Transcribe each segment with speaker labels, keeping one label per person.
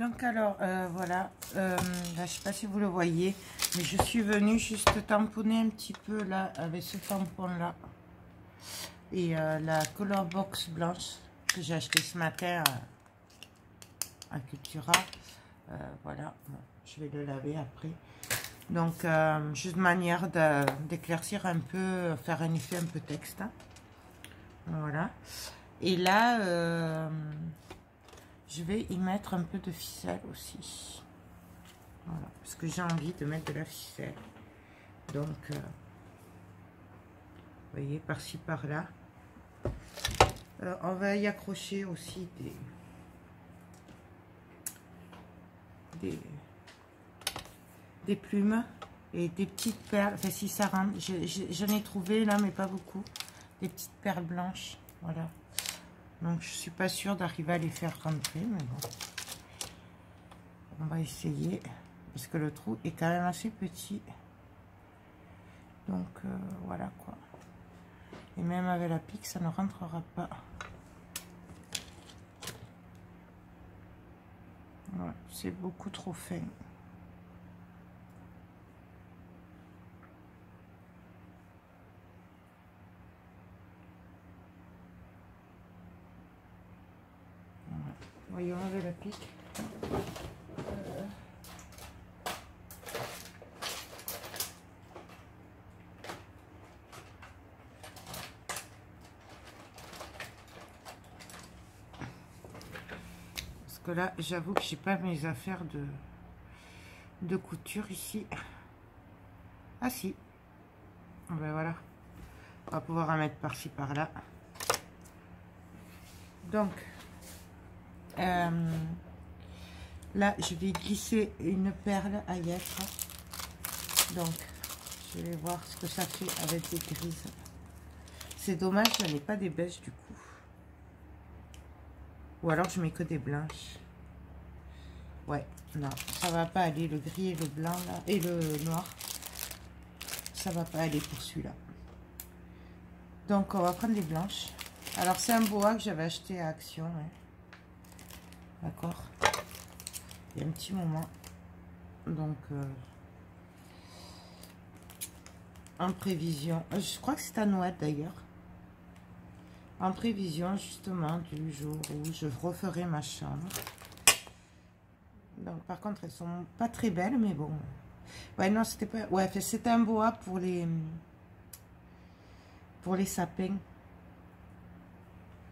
Speaker 1: Donc alors, voilà, là, je sais pas si vous le voyez, mais je suis venue juste tamponner un petit peu là, avec ce tampon-là. Et la Color Box blanche que j'ai acheté ce matin à Cultura. Voilà, bon, je vais le laver après. Donc, juste manière d'éclaircir un peu, faire un effet un peu texte. Hein. Voilà. Et là, je vais y mettre un peu de ficelle aussi. Voilà, parce que j'ai envie de mettre de la ficelle. Donc, vous voyez, par-ci, par-là. On va y accrocher aussi des plumes et des petites perles. Enfin, si ça rentre, j'en ai trouvé là, mais pas beaucoup. Des petites perles blanches. Voilà. Donc, je suis pas sûre d'arriver à les faire rentrer, mais bon. On va essayer. Parce que le trou est quand même assez petit. Donc, voilà quoi. Et même avec la pique, ça ne rentrera pas. Ouais, c'est beaucoup trop fin. Voilà. Voyons avec la pique. Parce que là, j'avoue que j'ai pas mes affaires de couture ici. Ah si. Ben voilà. On va pouvoir en mettre par-ci par-là. Donc, là, je vais glisser une perle à yêtre. Donc, je vais voir ce que ça fait avec des grises. C'est dommage, je n'ai pas des beiges du coup. Ou alors je mets que des blanches. Ouais, non, ça va pas aller. Le gris et le blanc là, et le noir, ça va pas aller pour celui-là. Donc on va prendre des blanches. Alors c'est un boa que j'avais acheté à Action. Ouais. D'accord. Il y a un petit moment. Donc en prévision. Je crois que c'est à Noël d'ailleurs. En prévision justement du jour où je referai ma chambre. Donc par contre elles sont pas très belles, mais bon. Ouais, non, c'était pas. Ouais, c'était un boa pour les sapins.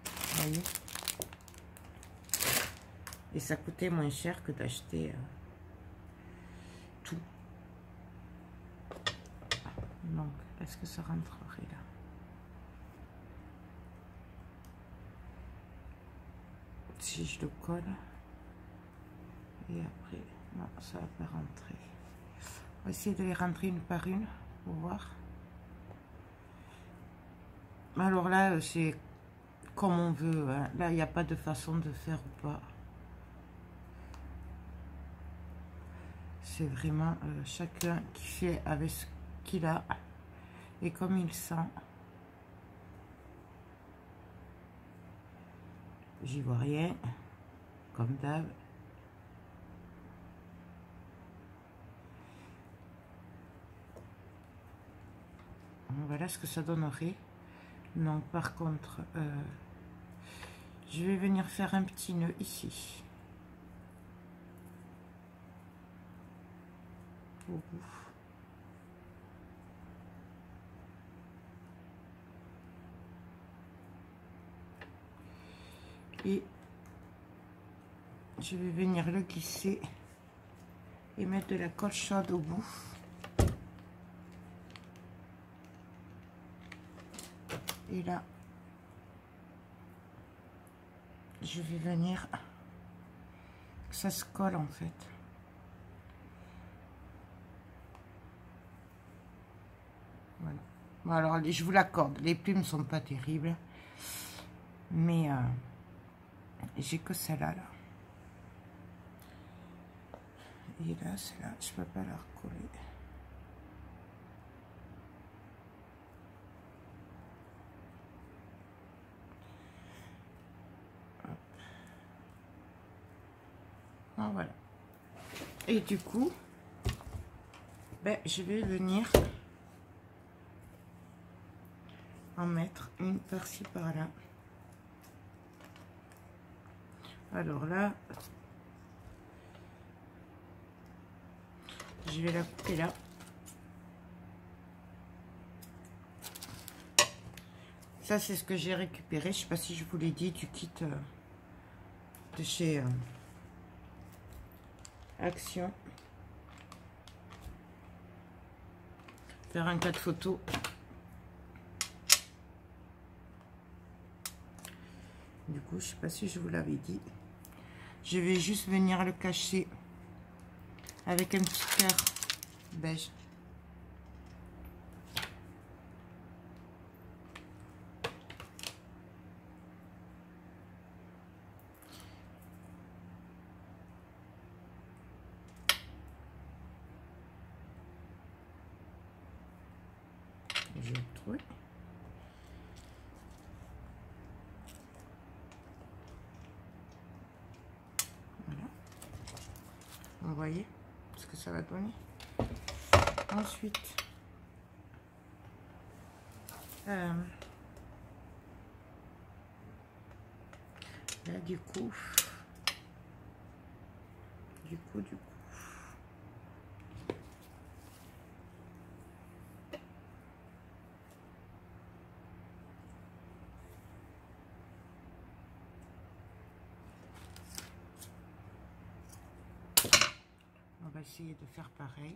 Speaker 1: Vous voyez. Et ça coûtait moins cher que d'acheter tout. Donc, est-ce que ça rentrerait là? Si je le colle. Et après, non, ça va pas rentrer. On va essayer de les rentrer une par une pour voir. Alors là, c'est comme on veut. Hein. Là, il n'y a pas de façon de faire ou pas. C'est vraiment chacun qui fait avec ce qu'il a et comme il sent. J'y vois rien, comme d'hab. Voilà ce que ça donnerait. Donc par contre, je vais venir faire un petit nœud ici. Au bout. Et je vais venir le glisser et mettre de la colle chaude au bout. Et là, je vais venir que ça se colle en fait. Voilà. Bon, alors, je vous l'accorde, les plumes sont pas terribles, mais j'ai que celle-là. Là. Et là, celle-là, je peux pas la recoller. Ah, voilà. Et du coup, ben, je vais venir en mettre une par-ci par-là. Alors là, je vais la couper là. Ça, c'est ce que j'ai récupéré. Je sais pas si je vous l'ai dit, du kit de chez Action. Faire un cas de photo. Du coup, je sais pas si je vous l'avais dit. Je vais juste venir le cacher avec un petit cœur beige. Je le trouve. Voilà. Vous voyez ce que ça va donner. Ensuite, là du coup, on va essayer de faire pareil.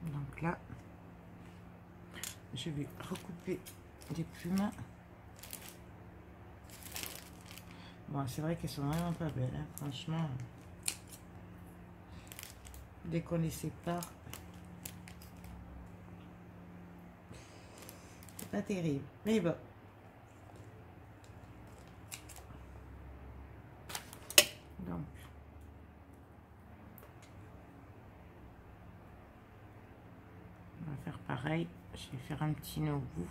Speaker 1: Donc là, je vais recouper des plumes. Bon, c'est vrai qu'elles sont vraiment pas belles, hein. Franchement. Dès qu'on les sépare, c'est pas terrible. Mais bon. Donc, on va faire pareil. Je vais faire un petit nœud au bout.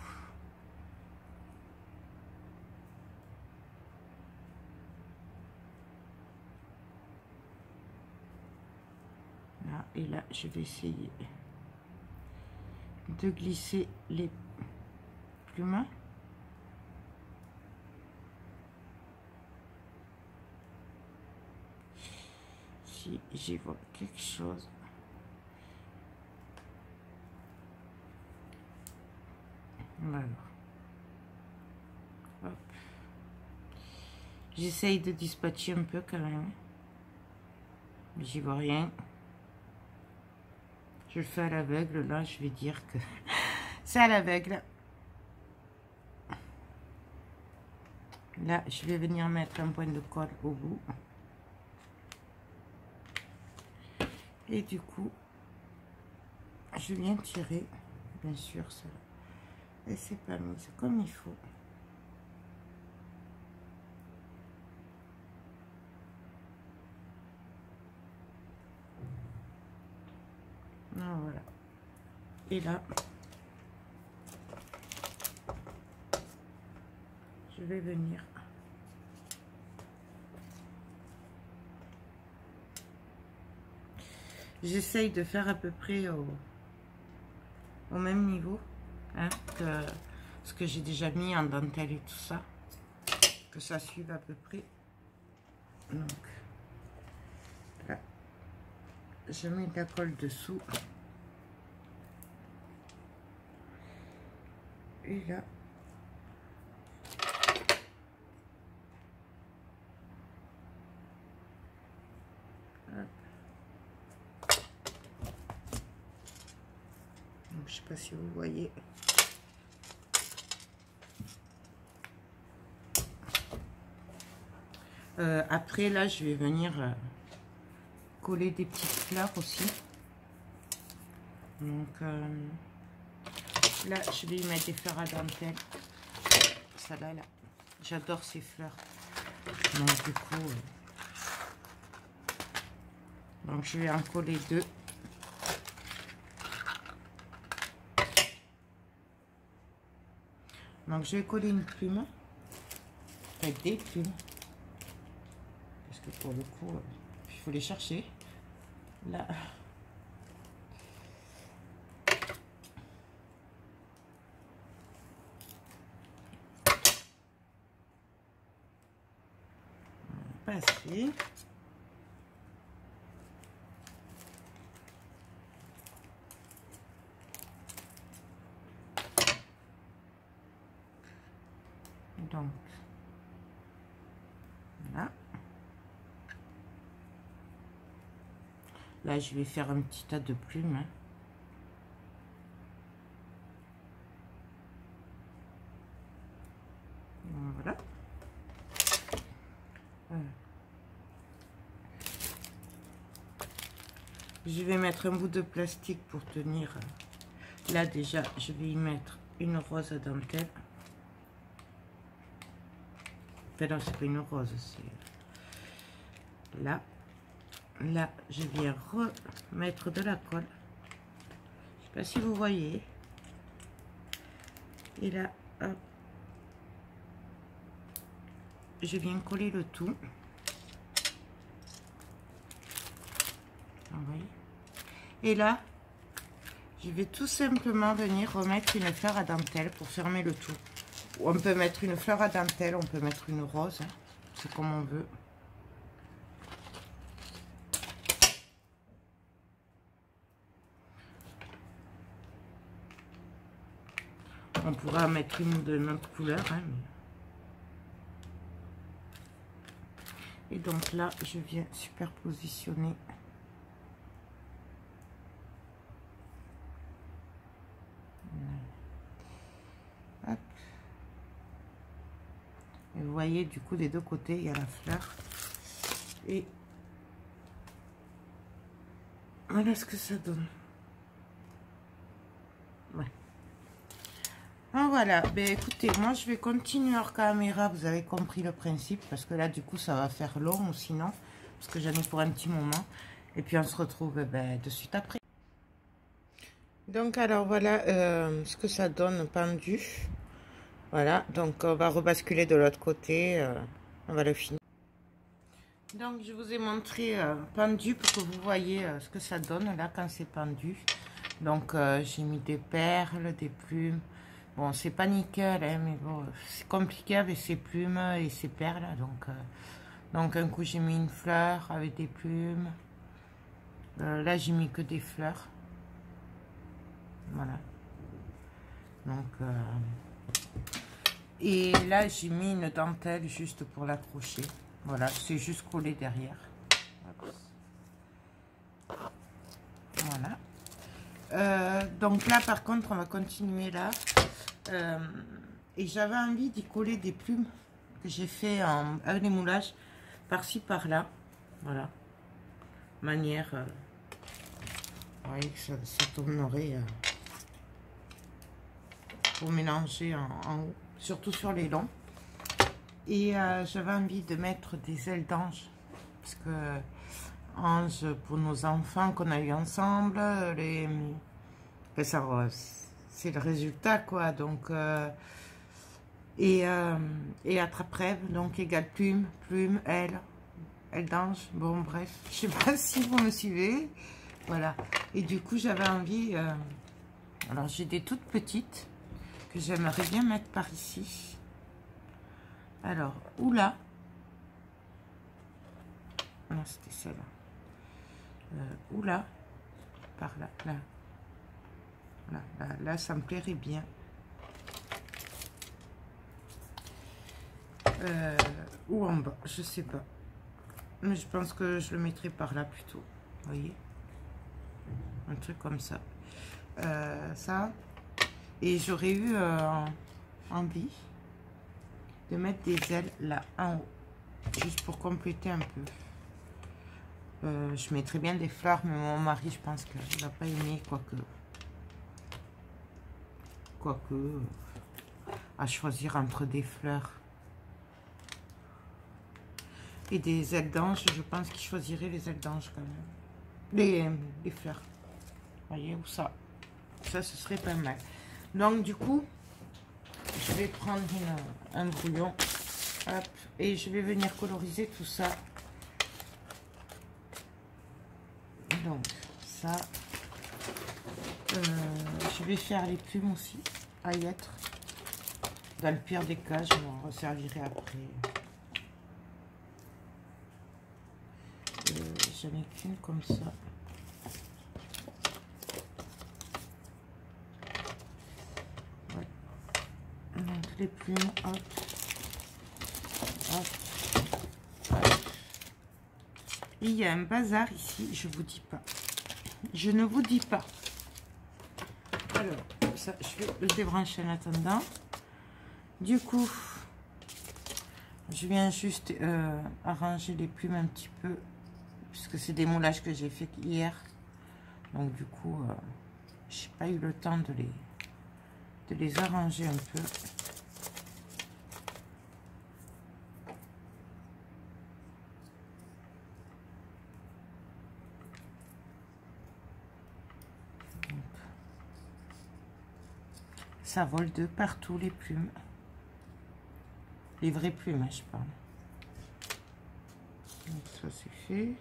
Speaker 1: Là, et là, je vais essayer de glisser les plumes. Si j'y vois quelque chose. Voilà. Hop. J'essaye de dispatcher un peu quand même. Mais j'y vois rien. Je le fais à l'aveugle. Là, je vais dire que c'est à l'aveugle. Là, je vais venir mettre un point de colle au bout. Et du coup, je viens tirer. Bien sûr, ça. Et c'est pas mis comme il faut. Ah, voilà. Et là, je vais venir j'essaye de faire à peu près au même niveau, hein, que ce que j'ai déjà mis en dentelle et tout ça, que ça suive à peu près. Donc là, je mets de la colle dessous. Et là, hop. Donc, je sais pas si vous voyez. Après, là, je vais venir coller des petites fleurs aussi. Donc, là, je vais y mettre des fleurs à dentelle. Ça là, j'adore ces fleurs. Donc, du coup, donc je vais en coller deux. Donc, je vais coller une plume. enfin des plumes, parce que pour le coup, il faut les chercher. Là. Pas assez. Donc, voilà. Là, je vais faire un petit tas de plumes. Hein. Voilà. Je vais mettre un bout de plastique pour tenir. Là, déjà, je vais y mettre une rose à dentelle. Enfin, non, c'est pas une rose, c'est... Là. Là, je viens remettre de la colle. Je sais pas si vous voyez. Et là, hop. Je viens coller le tout. Vous voyez. Et là, je vais tout simplement venir remettre une fleur à dentelle pour fermer le tout. On peut mettre une fleur à dentelle, on peut mettre une rose. Hein. C'est comme on veut. On pourra mettre une de notre couleur. Hein, mais... Et donc là, je viens superpositionner. Hop. Et vous voyez, du coup, des deux côtés, il y a la fleur. Et voilà ce que ça donne. Ouais. Ah, voilà, ben écoutez, moi je vais continuer hors caméra, vous avez compris le principe, parce que là du coup ça va faire long ou sinon, parce que j'en ai pour un petit moment, et puis on se retrouve de suite après. Donc alors voilà ce que ça donne pendu, voilà, donc on va rebasculer de l'autre côté, on va le finir. Donc je vous ai montré pendu pour que vous voyez ce que ça donne là quand c'est pendu. Donc j'ai mis des perles, des plumes. Bon, c'est pas nickel, hein, mais bon, c'est compliqué avec ces plumes et ces perles. Donc un coup, j'ai mis une fleur avec des plumes. Là, j'ai mis que des fleurs. Voilà. Donc, et là, j'ai mis une dentelle juste pour l'accrocher. Voilà, c'est juste collé derrière. Voilà. Donc là, par contre, on va continuer là. Et j'avais envie d'y coller des plumes que j'ai fait avec des moulages par-ci par-là, voilà, manière vous voyez que ça tournerait pour mélanger en haut, surtout sur les longs. Et j'avais envie de mettre des ailes d'ange parce que ange pour nos enfants qu'on a eu ensemble, c'est le résultat quoi, donc et attrape-rêve, donc égale plume, aile d'ange, bon bref, je sais pas si vous me suivez, voilà. Et du coup j'avais envie, alors j'ai des toutes petites que j'aimerais bien mettre par ici, alors ou là, non c'était celle-là, ou là, par là, là, ça me plairait bien. Ou en bas, je sais pas. Mais je pense que je le mettrai par là plutôt. Vous voyez? Un truc comme ça. Ça. Et j'aurais eu envie de mettre des ailes là, en haut. Juste pour compléter un peu. Je mettrais bien des fleurs, mais mon mari, je pense qu'il va pas aimer, quoique à choisir entre des fleurs et des ailes d'ange, je pense qu'il choisirait les ailes d'ange quand même, les fleurs, vous voyez, ou ça ce serait pas mal. Donc du coup je vais prendre un brouillon Hop, et je vais venir coloriser tout ça. Donc ça, je vais faire les plumes aussi à y être. Dans le pire des cas, je m'en resservirai après. J'en ai qu'une comme ça. Ouais. Donc les plumes, hop, hop, hop. Et il y a un bazar ici, je vous dis pas. Je ne vous dis pas. Alors, ça, je vais le débrancher en attendant. Du coup, je viens juste arranger les plumes un petit peu, puisque c'est des moulages que j'ai fait hier. Donc du coup, j'ai pas eu le temps de les arranger un peu. Donc, ça vole de partout les plumes. Les vraies plumes, hein, je parle. Donc ça c'est fait.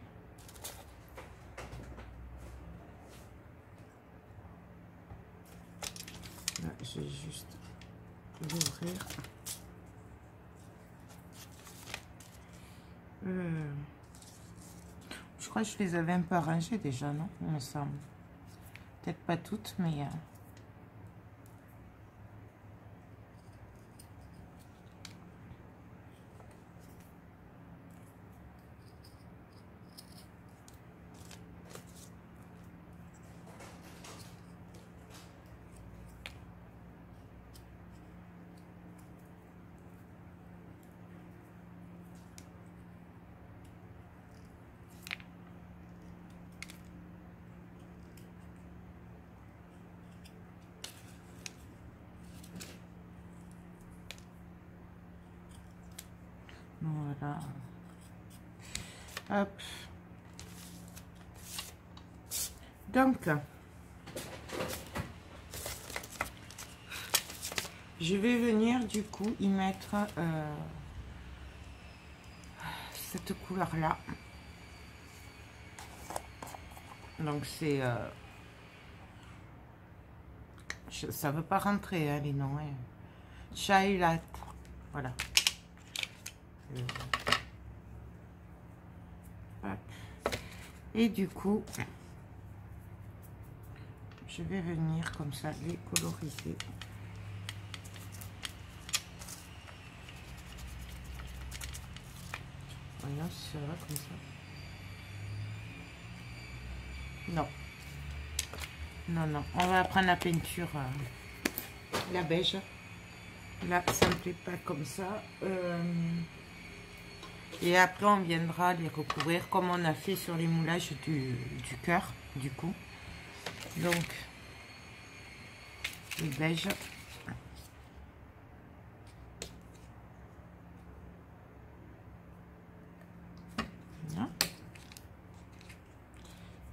Speaker 1: Là, je vais juste l'ouvrir. Je crois que je les avais un peu arrangées déjà, non? Il me semble. Peut-être pas toutes, mais... Voilà. Hop. Donc, je vais venir du coup y mettre cette couleur là. Donc c'est ça veut pas rentrer, hein, les noms, hein. Chai latte, voilà. Et du coup, je vais venir comme ça les coloriser. Voyons si ça va comme ça. Non. Non, non. On va prendre la peinture, la beige. Là, ça ne me plaît pas comme ça. Et après, on viendra les recouvrir comme on a fait sur les moulages du cœur, du coup. Donc, les beiges. Voilà.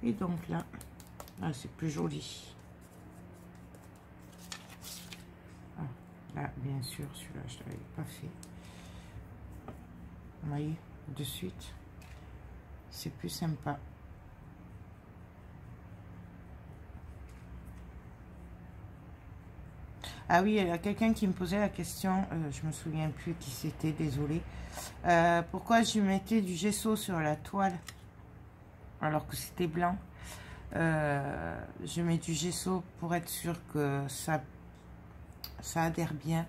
Speaker 1: Et donc là, ah, c'est plus joli. Ah, là, bien sûr, celui-là, je ne l'avais pas fait. Vous voyez, de suite, c'est plus sympa. Ah oui, il y a quelqu'un qui me posait la question, je me souviens plus qui c'était, désolé. Pourquoi je mettais du gesso sur la toile alors que c'était blanc? Je mets du gesso pour être sûr que ça adhère bien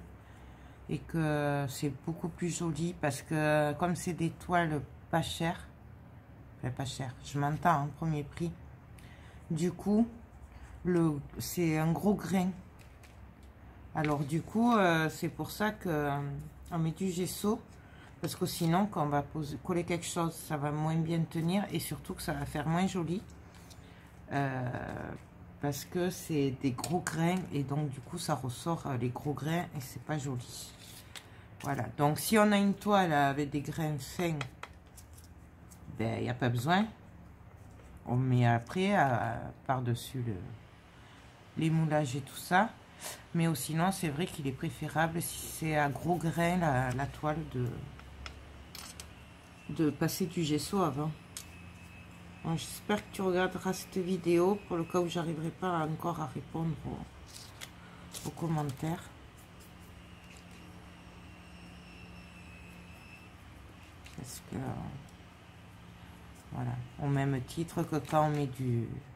Speaker 1: et que c'est beaucoup plus joli, parce que comme c'est des toiles pas chères, enfin pas chères, je m'entends en premier prix, du coup c'est un gros grain. Alors du coup, c'est pour ça que on met du gesso, parce que sinon, quand on va coller quelque chose, ça va moins bien tenir, et surtout que ça va faire moins joli, parce que c'est des gros grains, et donc du coup, ça ressort les gros grains, et c'est pas joli. Voilà, donc si on a une toile avec des grains fins, ben il n'y a pas besoin. On met après par-dessus les moulages et tout ça. Mais sinon, c'est vrai qu'il est préférable si c'est à gros grains la toile de passer du gesso avant. J'espère que tu regarderas cette vidéo pour le cas où j'arriverai pas encore à répondre aux commentaires. Parce que voilà, au même titre que quand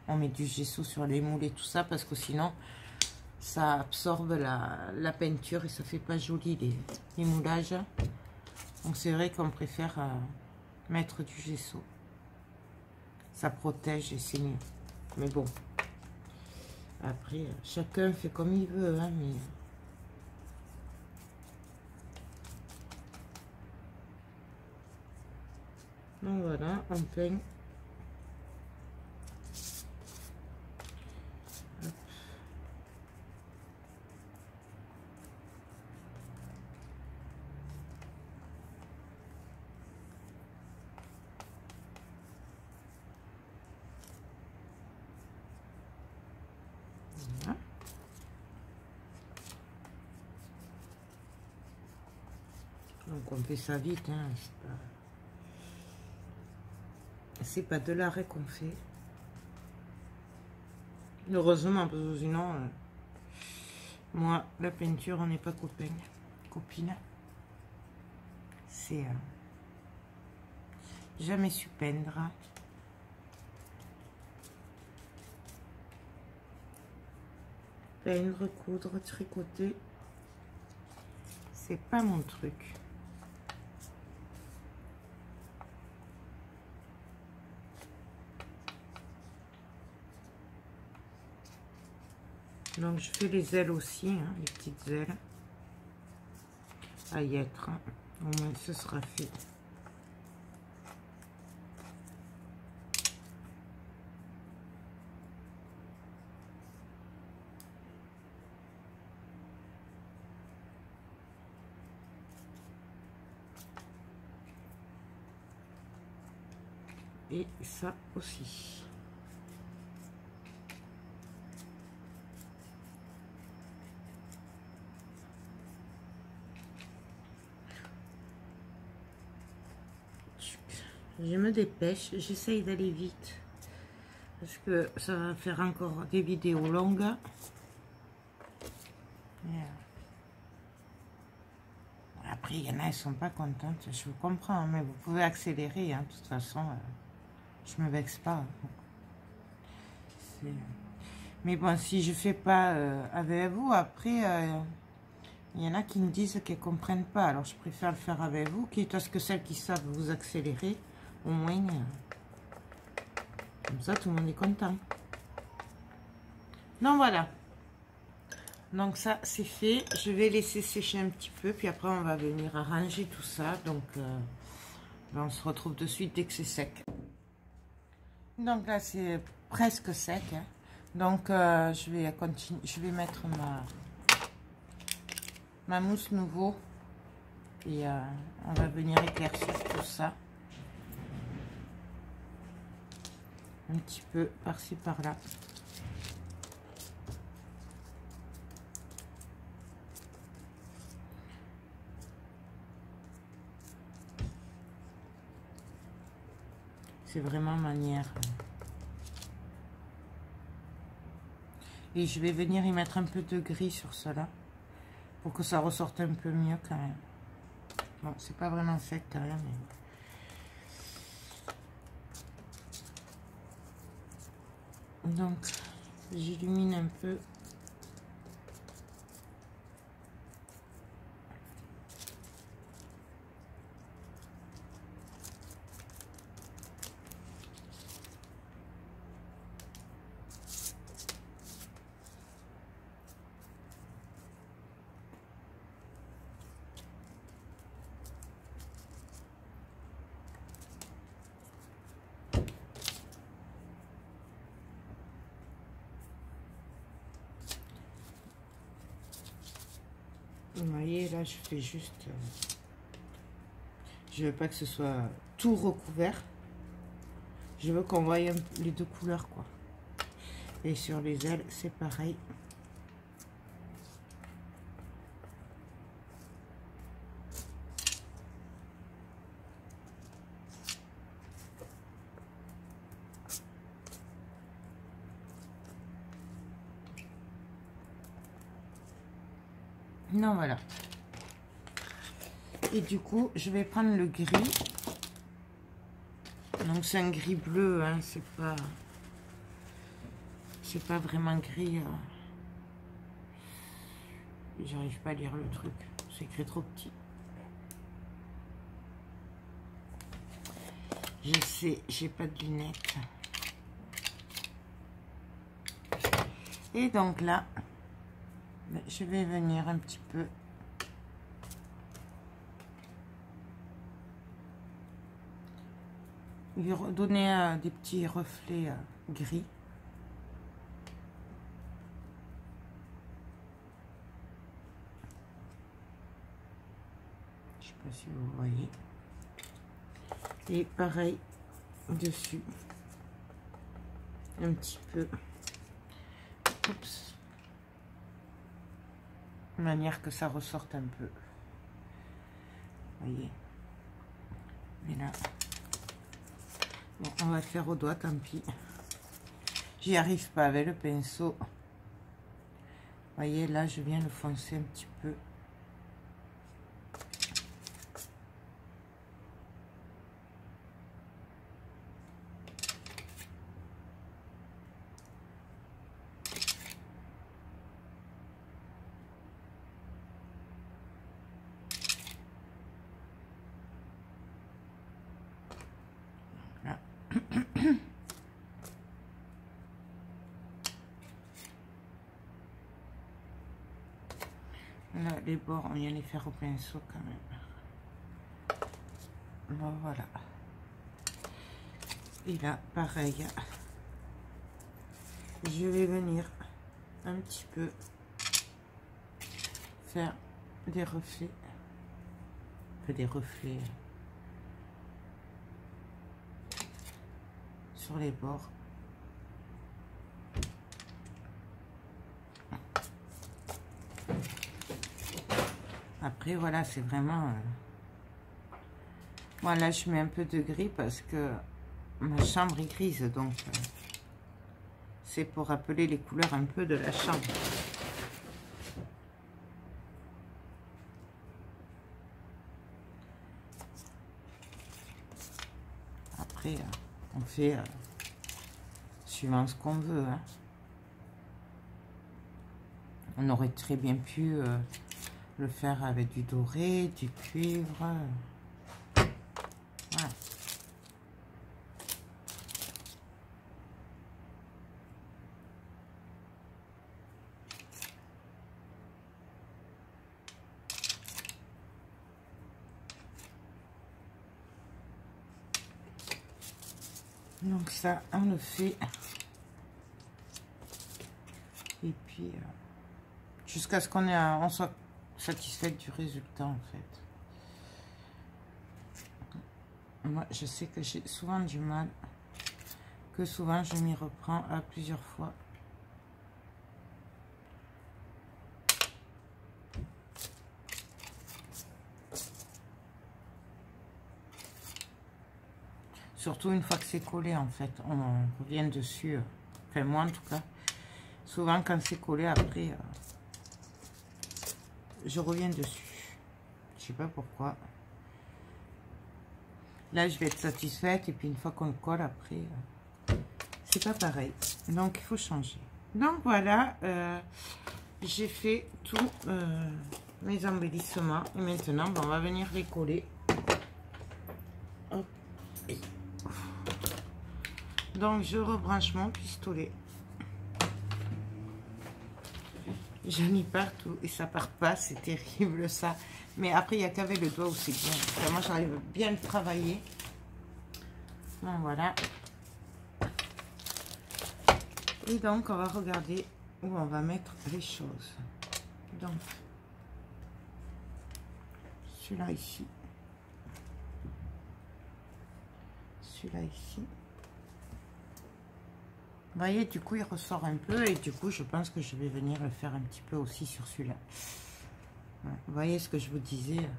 Speaker 1: on met du gesso sur les moules et tout ça, parce que sinon ça absorbe la peinture et ça fait pas joli les moulages. Donc c'est vrai qu'on préfère mettre du gesso. Ça protège et c'est mieux. Mais bon, après chacun fait comme il veut, hein, mais donc voilà, on peint. Voilà. Donc on fait ça vite, hein, c'est pas de l'arrêt qu'on fait. Heureusement, parce que sinon, moi, la peinture, on n'est pas copains, copines. C'est jamais su peindre. Peindre, coudre, tricoter, c'est pas mon truc. Donc je fais les ailes aussi, hein, les petites ailes à y être, hein. Au moins ce sera fait. Et ça aussi. Je me dépêche, j'essaye d'aller vite parce que ça va faire encore des vidéos longues. Après, il y en a, elles sont pas contentes, je vous comprends, mais vous pouvez accélérer, hein, de toute façon, je me vexe pas. Mais bon, si je fais pas avec vous, après, il y en a qui me disent qu'elles comprennent pas, alors je préfère le faire avec vous, quitte à ce que celles qui savent vous accélérer, au moins, comme ça, tout le monde est content. Donc voilà. Donc ça, c'est fait. Je vais laisser sécher un petit peu, puis après, on va venir arranger tout ça. Donc, on se retrouve de suite dès que c'est sec. Donc là, c'est presque sec, hein. Donc, je vais continuer. Je vais mettre ma mousse nouveau. Et on va venir éclaircir tout ça. Un petit peu par-ci, par-là. C'est vraiment manière. Et je vais venir y mettre un peu de gris sur cela. Pour que ça ressorte un peu mieux quand même. Bon, c'est pas vraiment sec quand même. Mais... Donc, j'illumine un peu. Vous voyez, là, je fais juste... je veux pas que ce soit tout recouvert. Je veux qu'on voie les deux couleurs, quoi. Et sur les ailes, c'est pareil. Non, voilà. Et du coup, je vais prendre le gris. Donc, c'est un gris bleu, hein, c'est pas vraiment gris. J'arrive pas à lire le truc. C'est écrit trop petit. Je sais, j'ai pas de lunettes. Et donc là, je vais venir un petit peu lui redonner des petits reflets gris. Je sais pas si vous voyez. Et pareil dessus, un petit peu. Oups. De manière que ça ressorte un peu. Vous voyez. Mais là, bon, on va le faire au doigt, tant pis. J'y arrive pas avec le pinceau. Vous voyez, là, je viens le foncer un petit peu. Là. Là, les bords, on vient les faire au pinceau quand même. Bon, voilà. Et là, pareil. Je vais venir un petit peu faire des reflets. Enfin, des reflets sur les bords. Après, voilà, c'est vraiment... Voilà, je mets un peu de gris parce que ma chambre est grise, donc c'est pour rappeler les couleurs un peu de la chambre. Après, on fait suivant ce qu'on veut. Hein. On aurait très bien pu le faire avec du doré, du cuivre. Voilà. Donc ça, on le fait. Et puis, jusqu'à ce on soit satisfait du résultat, en fait. Moi, je sais que j'ai souvent du mal, que souvent je m'y reprends à plusieurs fois. Surtout une fois que c'est collé, en fait, on revient dessus. Enfin, moi, en tout cas, souvent quand c'est collé, après, je reviens dessus. Je sais pas pourquoi. Là, je vais être satisfaite. Et puis, une fois qu'on le colle, après, c'est pas pareil. Donc, il faut changer. Donc, voilà. J'ai fait tous mes embellissements. Et maintenant, on va venir les coller. Hop. Donc, je rebranche mon pistolet. J'en ai partout et ça part pas, c'est terrible ça. Mais après, il n'y a qu'avec le doigt où c'est bien. Enfin, moi, j'arrive bien à le travailler. Bon, voilà. Et donc, on va regarder où on va mettre les choses. Donc, celui-là ici. Celui-là ici. Vous voyez, du coup, il ressort un peu. Et du coup, je pense que je vais venir le faire un petit peu aussi sur celui-là. Vous voyez ce que je vous disais.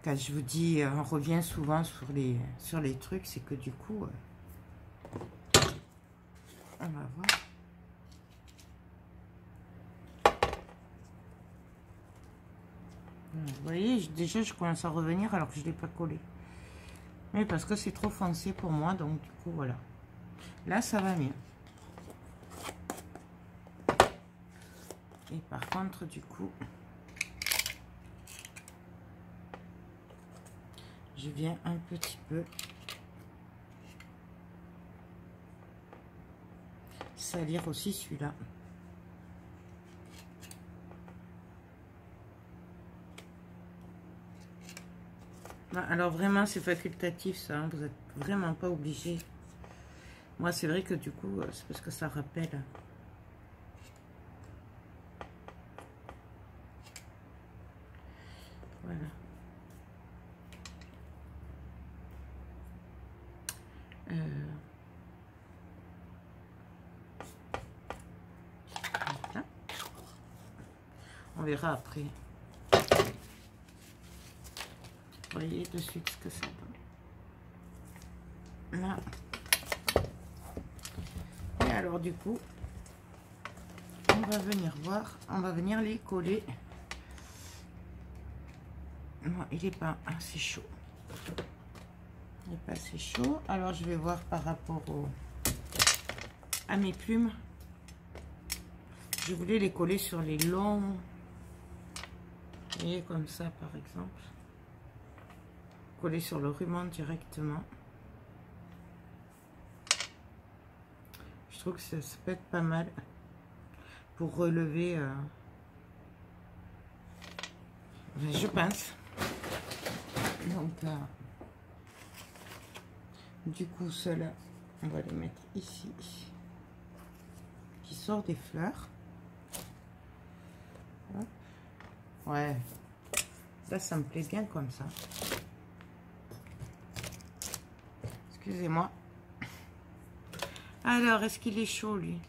Speaker 1: Quand je vous dis, on revient souvent sur les trucs, c'est que du coup, on va voir. Vous voyez, déjà je commence à revenir alors que je ne l'ai pas collé. Mais parce que c'est trop foncé pour moi, donc du coup voilà. Là ça va mieux. Et par contre du coup, je viens un petit peu salir aussi celui-là. Alors vraiment c'est facultatif ça, hein, vous n'êtes vraiment pas obligé. Moi c'est vrai que du coup c'est parce que ça rappelle. Voilà. Voilà. On verra après. Vous voyez de suite ce que ça donne. Là. Et alors du coup, on va venir voir, on va venir les coller. Non, il n'est pas assez chaud. Il n'est pas assez chaud. Alors je vais voir par rapport à mes plumes. Je voulais les coller sur les longs. Vous voyez, comme ça par exemple. Coller sur le ruban directement. Je trouve que ça peut être pas mal pour relever. Je pense. Donc, du coup, ceux-là, on va les mettre ici. Qui sort des fleurs. Hop. Ouais. Là, ça me plaît bien comme ça. Excusez-moi. Alors, est-ce qu'il est chaud, lui?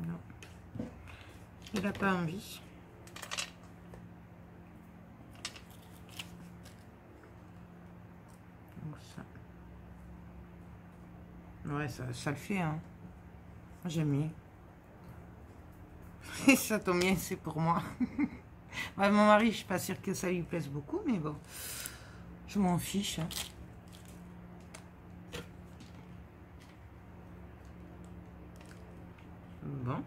Speaker 1: Non. Il n'a pas envie. Donc ça. Ouais, ça le fait, hein. J'aime bien. Et ça tombe bien, c'est pour moi. Ouais, mon mari, je suis pas sûre que ça lui plaise beaucoup, mais bon. Je m'en fiche, hein. Bon.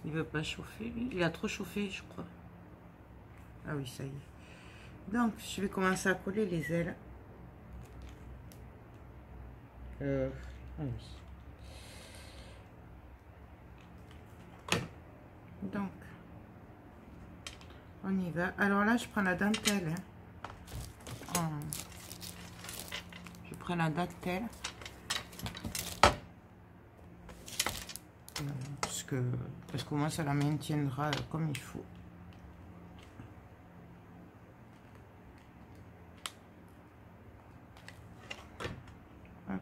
Speaker 1: Il veut pas chauffer, lui. Il a trop chauffé, je crois. Ah oui, ça y est. Donc, je vais commencer à coller les ailes. Ah oui. Donc, on y va. Alors là, je prends la dentelle. Hein. Je prends la dentelle. Parce que moi, ça la maintiendra comme il faut. Hop.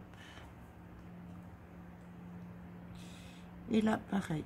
Speaker 1: Et là, pareil.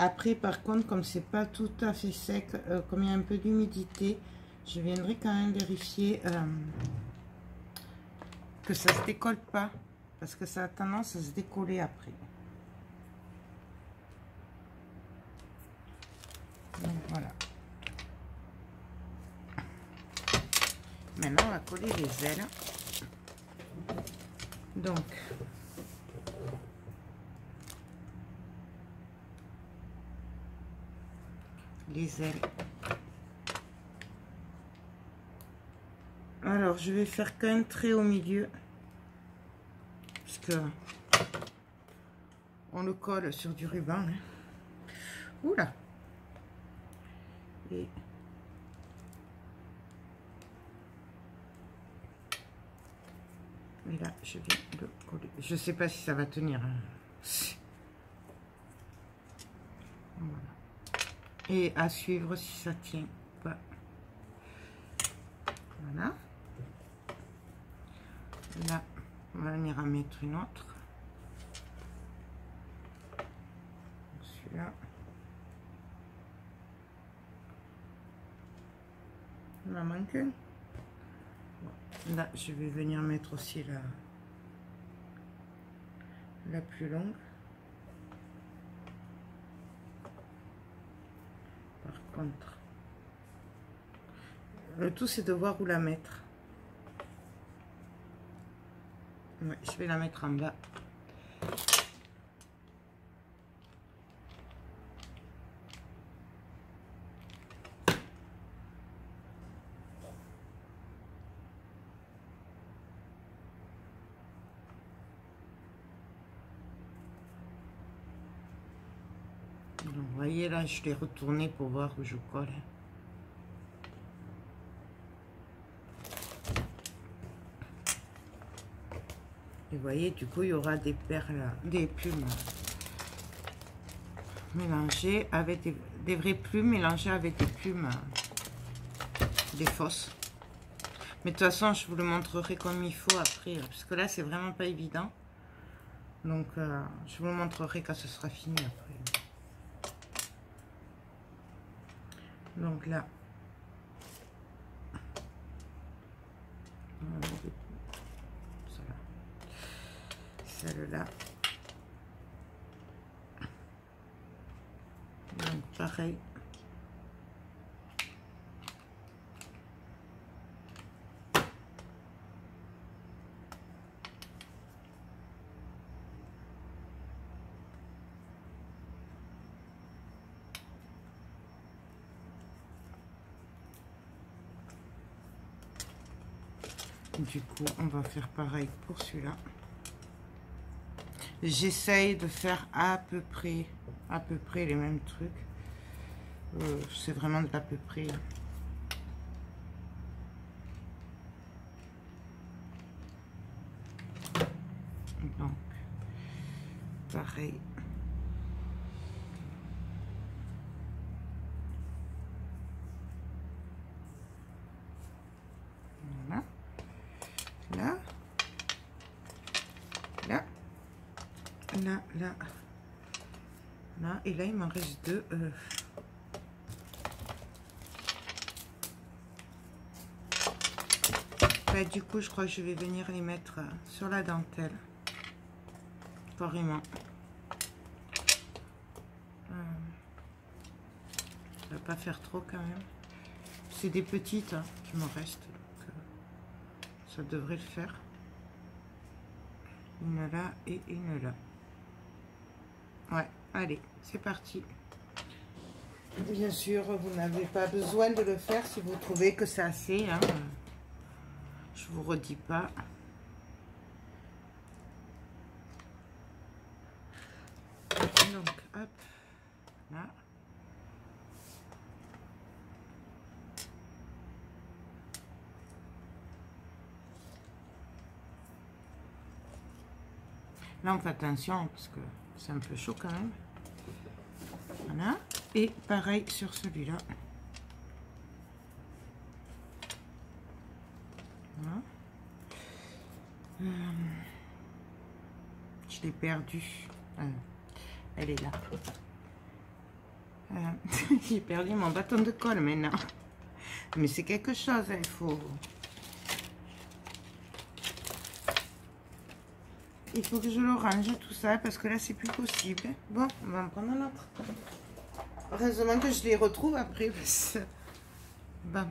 Speaker 1: Après, par contre, comme c'est pas tout à fait sec, comme il y a un peu d'humidité, je viendrai quand même vérifier que ça se décolle pas, parce que ça a tendance à se décoller après. Donc voilà. Maintenant, on va coller les ailes. Donc, les ailes. Alors, je vais faire qu'un trait au milieu, parce que on le colle sur du ruban. Hein. Oula. Et là, je viens de coller. Je sais pas si ça va tenir. Hein. Voilà. Et à suivre si ça tient pas. Voilà. Là, on va venir en mettre une autre. Celui-là. Il m'en manque un. Là, je vais venir mettre aussi la plus longue. Par contre, le tout c'est de voir où la mettre. Ouais, je vais la mettre en bas. Donc, vous voyez là, je l'ai retourné pour voir où je colle. Et vous voyez, du coup, il y aura des perles, des plumes mélangées avec des vraies plumes mélangées avec des plumes, des fausses. Mais de toute façon, je vous le montrerai comme il faut après, parce que là, c'est vraiment pas évident. Donc, je vous le montrerai quand ce sera fini après. Donc là, celle-là. Donc pareil. Du coup, on va faire pareil pour celui-là. J'essaye de faire à peu près les mêmes trucs. C'est vraiment de l'à peu près. Donc, pareil. Voilà. Là. Là. Là, là. Là. Et là, il m'en reste deux. Bah, du coup, je crois que je vais venir les mettre sur la dentelle. Carrément. Ça va pas faire trop quand même. C'est des petites hein, qui me restent. Donc, ça devrait le faire. Une là et une là. Ouais, allez, c'est parti. Bien sûr, vous n'avez pas besoin de le faire si vous trouvez que c'est assez. Hein. Je vous redis pas. Donc, hop, là. Là, on fait attention parce que c'est un peu chaud quand même. Voilà. Et pareil sur celui-là. Voilà. Je l'ai perdue. Elle est là. J'ai perdu mon bâton de colle maintenant. Mais c'est quelque chose, il faut... Il faut que je le range tout ça parce que là c'est plus possible. Bon, on va en prendre un autre. Heureusement que je les retrouve après. Bon.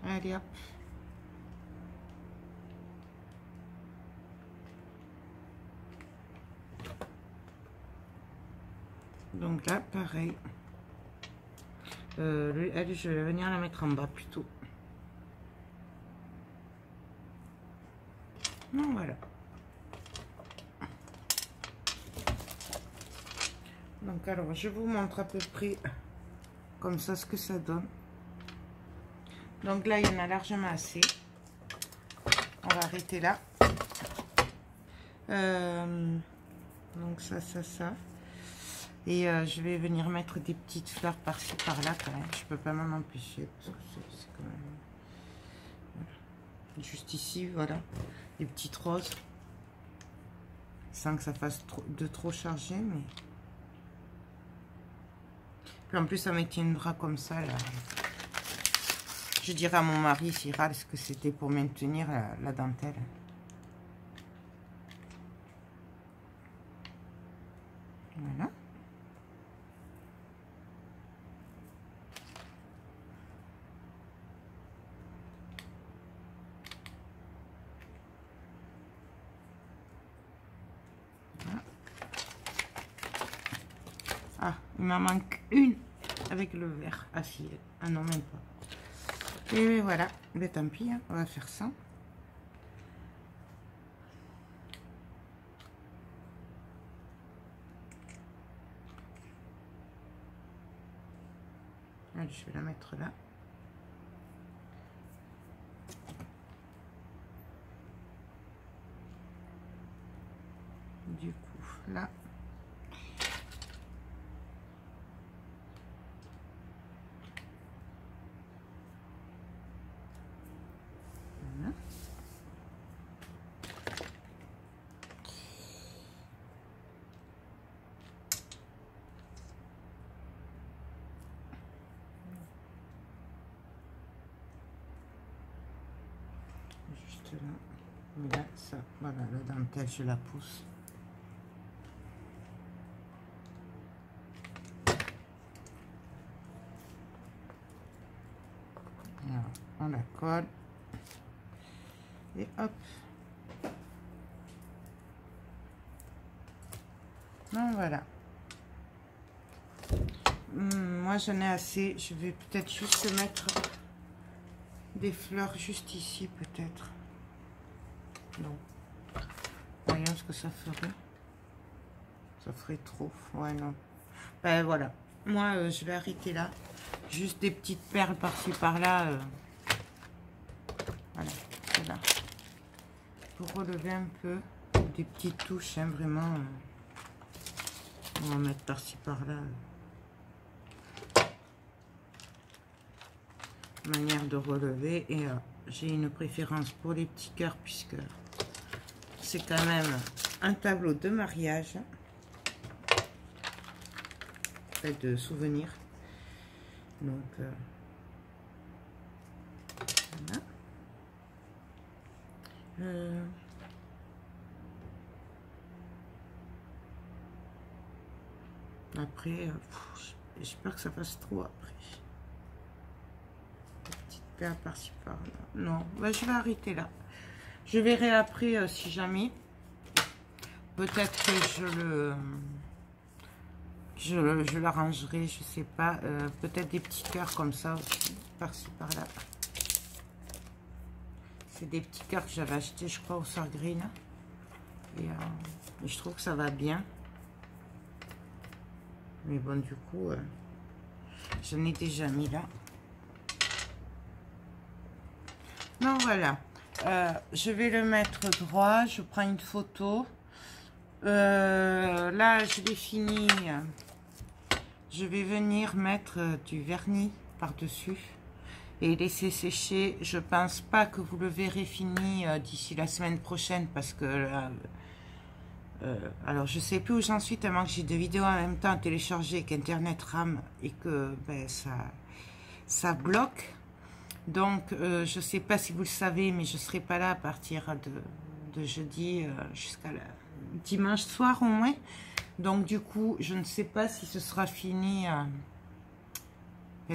Speaker 1: Allez hop. Donc là, pareil. Elle, je vais venir la mettre en bas plutôt. Donc voilà. Donc alors, je vous montre à peu près comme ça ce que ça donne. Donc là, il y en a largement assez. On va arrêter là. Donc ça. Et je vais venir mettre des petites fleurs par-ci, par-là quand même. Je peux pas m'en empêcher parce que c'est quand même... juste ici, voilà, des petites roses, sans que ça fasse trop chargé, mais puis en plus ça me tiendra comme ça là. Je dirais à mon mari s'il râle ce que c'était pour maintenir la dentelle. Voilà. Ah, il m'en manque une avec le verre. Ah si, ah non, même pas. Et voilà, mais tant pis, hein, on va faire ça. Allez, je vais la mettre là. Du coup, là. Voilà. Juste là. Et là, ça, voilà, la dentelle, je la pousse. Alors, on la colle. Et hop. Donc voilà. Moi j'en ai assez. Je vais peut-être juste mettre des fleurs juste ici peut-être. Non. Voyons ce que ça ferait. Ça ferait trop. Ouais, non. Ben voilà. Moi je vais arrêter là. Juste des petites perles par-ci par-là. Voilà. Voilà. Pour relever un peu. Des petites touches, hein, vraiment. On va mettre par-ci par-là. Manière de relever. Et j'ai une préférence pour les petits cœurs puisque c'est quand même un tableau de mariage. Fait de souvenirs. Donc voilà. Après, j'espère que ça passe trop après. Petite paire par-ci par-là. Non, bah, je vais arrêter là. Je verrai après si jamais. Peut-être que je l'arrangerai, je sais pas. Peut-être des petits cœurs comme ça aussi, par-ci par-là. C'est des petits cœurs que j'avais acheté, je crois, au Sœurs Green. Et je trouve que ça va bien. Mais bon, du coup, j'en ai déjà mis là. Donc voilà. Je vais le mettre droit. Je prends une photo. Là, je l'ai fini. Je vais venir mettre du vernis par-dessus et laisser sécher. Je pense pas que vous le verrez fini d'ici la semaine prochaine parce que alors je sais plus où j'en suis tellement que j'ai deux vidéos en même temps à télécharger, qu'Internet rame et que ben, ça bloque. Donc je sais pas si vous le savez, mais je serai pas là à partir de jeudi jusqu'à dimanche soir au moins. Donc du coup je ne sais pas si ce sera fini,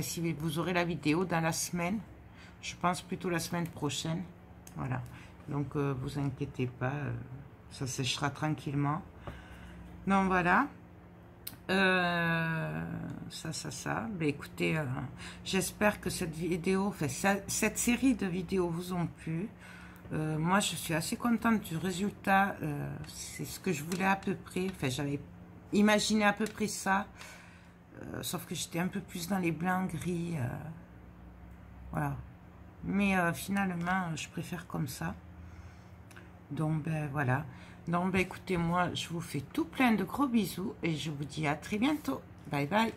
Speaker 1: si vous aurez la vidéo dans la semaine. Je pense plutôt la semaine prochaine. Voilà, donc vous inquiétez pas, ça séchera tranquillement. Donc voilà. Ça. Ben, écoutez, j'espère que cette vidéo, enfin, cette série de vidéos vous ont plu. Moi, je suis assez contente du résultat. C'est ce que je voulais à peu près. Enfin, j'avais imaginé à peu près ça. Sauf que j'étais un peu plus dans les blancs, gris. Voilà. Mais finalement, je préfère comme ça. Donc, ben voilà. Donc, ben, écoutez, moi, je vous fais tout plein de gros bisous et je vous dis à très bientôt. Bye bye.